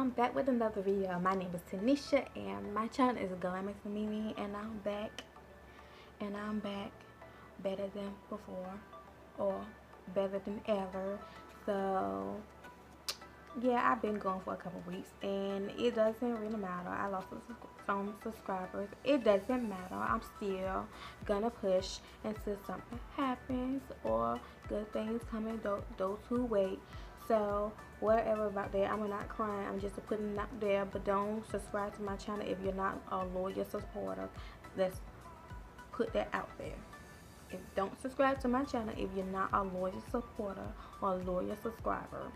I'm back with another video. My name is Tanisha and my channel is Glamorous Babes, and I'm back better than before, or better than ever. So yeah, I've been going for a couple weeks and it doesn't really matter. I lost some subscribers. It doesn't matter. I'm still gonna push until something happens or good things coming those who wait. So whatever about that, I'm not crying. I'm just putting it out there. But don't subscribe to my channel if you're not a loyal supporter. Let's put that out there. Don't subscribe to my channel if you're not a loyal supporter or a loyal subscriber.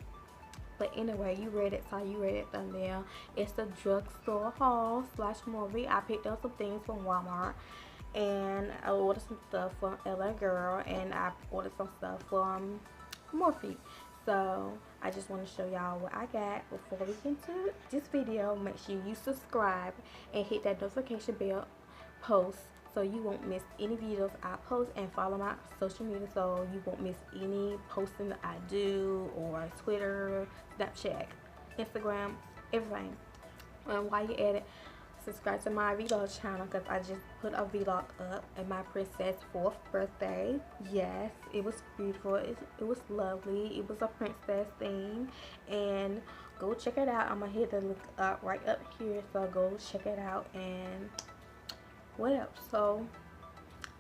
But anyway, you read it, so you read it thumbnail. It's the drugstore haul / movie. I picked up some things from Walmart, and I ordered some stuff from Girl, and I ordered some stuff from Morphe. So I just want to show y'all what I got. Before we get into this video, make sure you subscribe and hit that notification bell post so you won't miss any videos I post, and follow my social media so you won't miss any posting that I do, or Twitter, Snapchat, Instagram, everything. And while you're at it, subscribe to my vlog channel because I just put a vlog up at my princess 4th birthday. Yes, it was beautiful. It was lovely. It was a princess thing, and go check it out. I'm gonna hit the link up right up here, so go check it out. And what else? So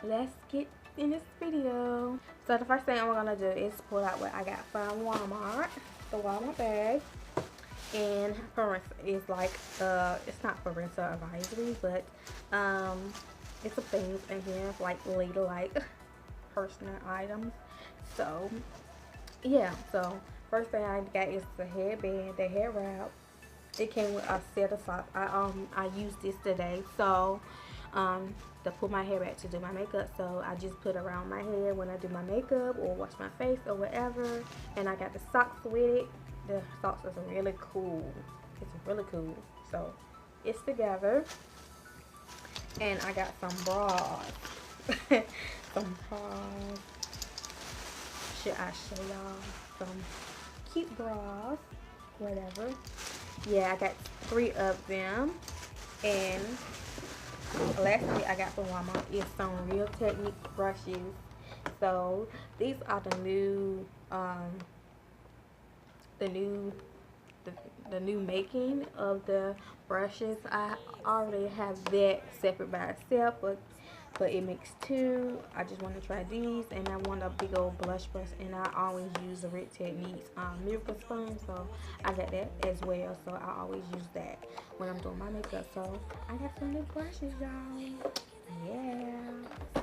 let's get in this video. So the first thing I'm gonna do is pull out what I got from Walmart, the Walmart bag. And is like it's not parental advisory, but it's some things in here like ladylike personal items. So yeah, so first thing I got is the headband, the hair wrap. It came with a set of socks. I used this today, so to put my hair back to do my makeup. So I just put around my hair when I do my makeup or wash my face or whatever. And I got the socks with it. The socks is really cool. It's really cool. So it's together. And I got some bras. Some bras. Should I show y'all some cute bras? Whatever. Yeah, I got 3 of them. And lastly, I got from Walmart is some Real Technique brushes. So these are the new the new making of the brushes. I already have that separate by itself, but it makes 2. I just want to try these, and I want a big old blush brush, and I always use the Real Techniques miracle sponge, so I got that as well. So I always use that when I'm doing my makeup. So I got some new brushes, y'all. Yeah.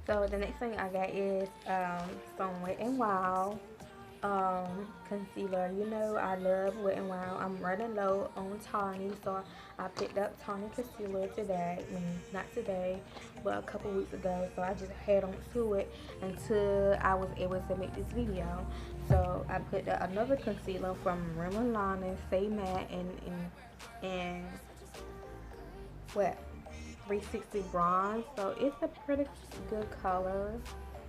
So the next thing I got is some Wet n Wild concealer. You know I love Wet n Wild. I'm running low on Tawny, so I picked up Tawny concealer today. Not today, but a couple weeks ago. So I just had on to it until I was able to make this video. So I put another concealer from Rimmel London, Stay Matte, and what, 360 bronze. So it's a pretty good color.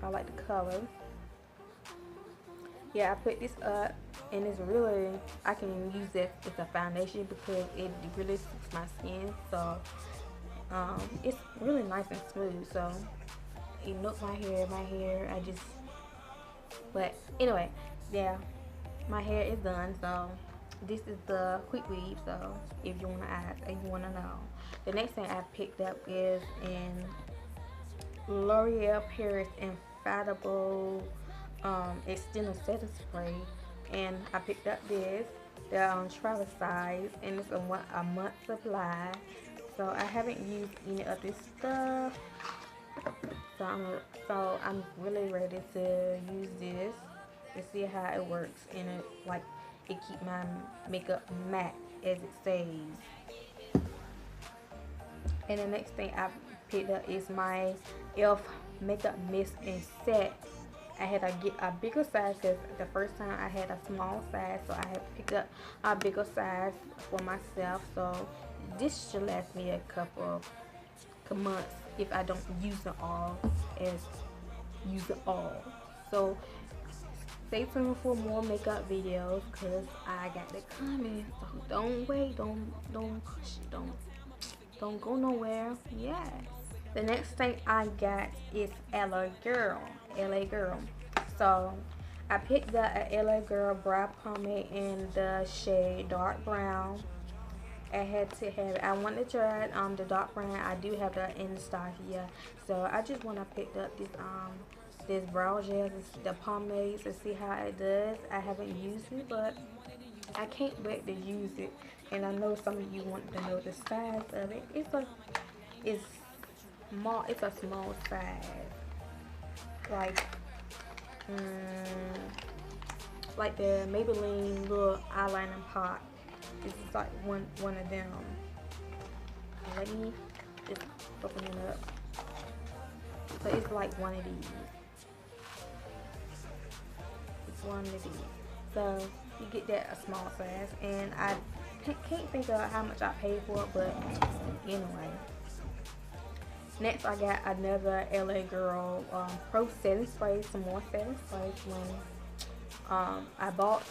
I like the color. Yeah, I put this up, and it's really, I can use this as a foundation because it really suits my skin. So it's really nice and smooth. So it looks my hair. But anyway, yeah, my hair is done. So this is the quick weave. So if you wanna ask, if you wanna know, the next thing I picked up is in L'Oreal Paris Infallible extended setting spray, and I picked up this. They're on travel size, and it's a month supply. So I haven't used any of this stuff, so I'm really ready to use this to see how it works, and it keep my makeup matte as it says. And the next thing I picked up is my e.l.f. makeup mist and set. I had to get a bigger size because the first time I had a small size, so I had picked up a bigger size for myself. So this should last me a couple of months if I don't use it all. So stay tuned for more makeup videos because I got it coming. So don't wait, don't push it, don't go nowhere. Yes. The next thing I got is LA Girl. LA Girl. So I picked up a LA Girl brow pomade in the shade dark brown. I had to have it. I wanted to try the dark brown. I do have that in stock here. So I just want to pick up this brow gel, the pomade, to see how it does. I haven't used it, but I can't wait to use it. And I know some of you want to know the size of it. It's small. It's a small size, like the Maybelline little eyeliner pot. This is like one of them. Let me just open it up. So it's like one of these. It's one of these. So you get that a small size, and I can't think of how much I paid for it, but anyway. Next, I got another LA Girl Pro Setting Spray, some more setting sprays. When I bought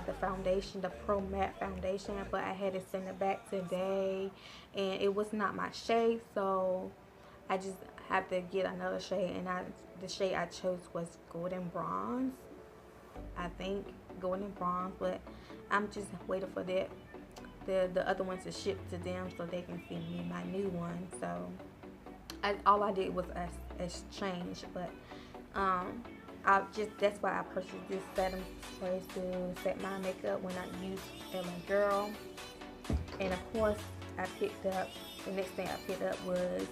the foundation, the Pro Matte foundation, but I had to send it back today, and it was not my shade, so I just have to get another shade, and the shade I chose was Golden Bronze. I think Golden Bronze, but I'm just waiting for that the other ones to ship to them so they can send me my new one. So all I did was exchange, but that's why I purchased this setting spray to set my makeup when I use LA Girl. And of course, the next thing I picked up was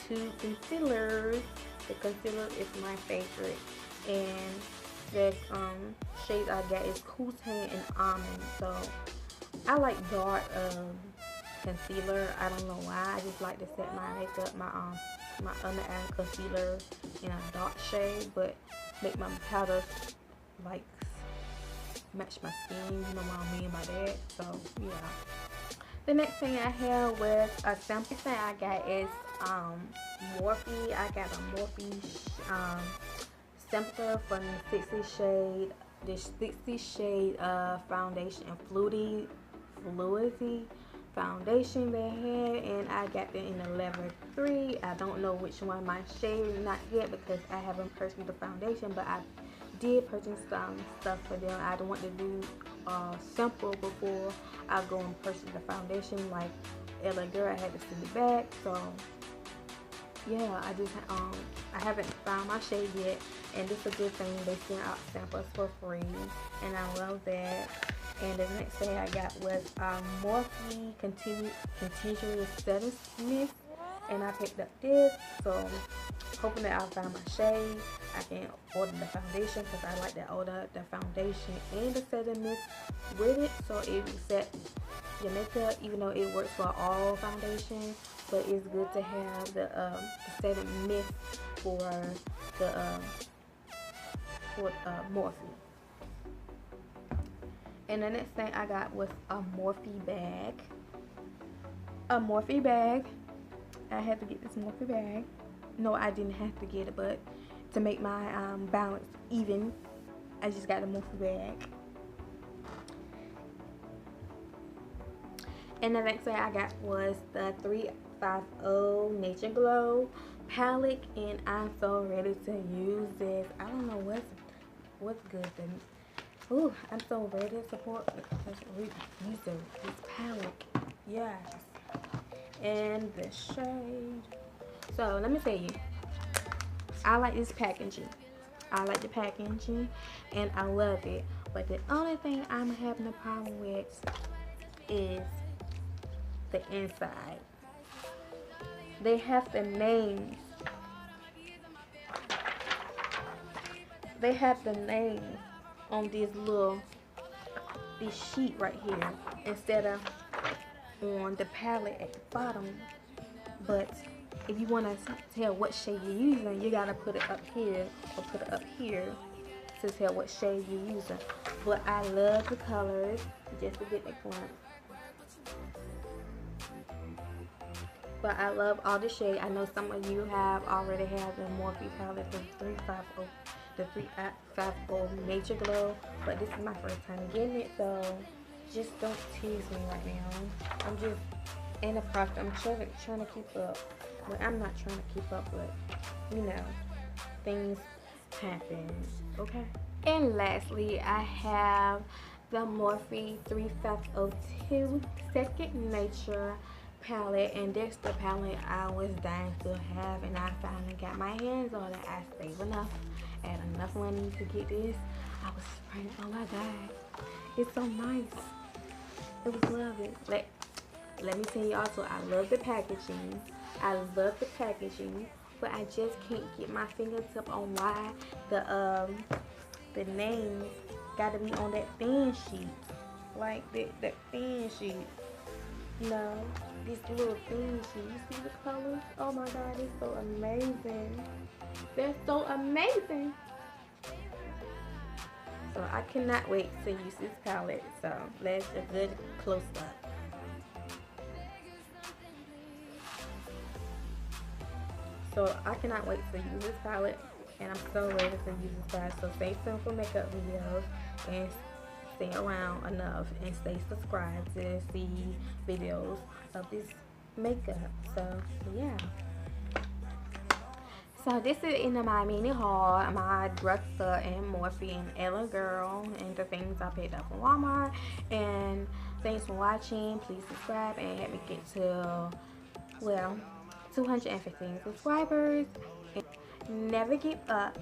2 concealers. The concealer is my favorite, and the shades I got is Cool Tan and Almond. So I like dark concealer. I don't know why. I just like to set my makeup, my under eye concealer in a dark shade, but make my powder like match my skin. You know what I mean by that. So yeah. The next thing I have was a sample thing I got is Morphe. I got a Morphe sampler from the 60 shade. This 60 shade foundation and fluidity foundation they had, and I got them in the level 3. I don't know which one my shade, not yet, because I haven't purchased the foundation, but I did purchase some stuff for them. I don't want to do sample before I go and purchase the foundation. Like LA Girl, I had to send it back. So yeah, I haven't found my shade yet, and this is a good thing. They send out samples for free, and I love that. And the next thing I got was Morphe Continuous Setting Mist, and I picked up this. So hoping that I'll find my shade. I can order the foundation because I like to order the foundation and the setting mist with it, so it will set your makeup, even though it works for all foundations. But it's good to have the setting mist for Morphe. And the next thing I got was a Morphe bag. I had to get this Morphe bag. No, I didn't have to get it, but to make my balance even, I just got a Morphe bag. And the next thing I got was the 350 Nature Glow palette, and I'm so ready to use this. I don't know what's good then. Ooh, I'm so ready to use this palette. Yes. And the shade. So let me tell you, I like this packaging. I like the packaging, and I love it. But the only thing I'm having a problem with is the inside. They have the names. They have the names on this sheet right here instead of on the palette at the bottom. But if you want to tell what shade you're using, you gotta put it up here or put it up here to tell what shade you're using. But I love the colors. Just to get the point. But I love all the shade. I know some of you have already had the Morphe palette, the 350 Nature Glow, but this is my first time getting it, so just don't tease me right now. I'm just in the process. I'm trying to keep up. Well, I'm not trying to keep up, but you know, things happen, okay? And lastly, I have the Morphe 3502 Second Nature palette, and this the palette I was dying to have, and I finally got my hands on it. I saved enough, and enough money to get this. I was praying, oh my god, it's so nice. It was lovely. Let me tell you also, I love the packaging. I love the packaging, but I just can't get my fingertip on why the names gotta be on that thin sheet, like that thin sheet. No, this little thin sheet. You see the colors? Oh my god, it's so amazing. They're so amazing. So I cannot wait to use this palette. So let's a good close up. So I cannot wait to use this palette, and I'm so ready to use this palette. So stay tuned for makeup videos, and stay around enough and stay subscribed to see videos of this makeup. So yeah. So this is in my mini haul, my Drugstore and Morphe and Ella Girl, and the things I picked up from Walmart. And thanks for watching. Please subscribe and help me get to, well, 215 subscribers. And never give up.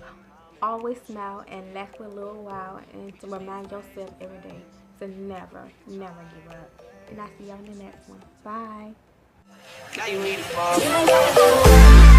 Always smile and laugh for a little while, and to remind yourself every day to never give up. And I'll see y'all in the next one. Bye. Now you ready for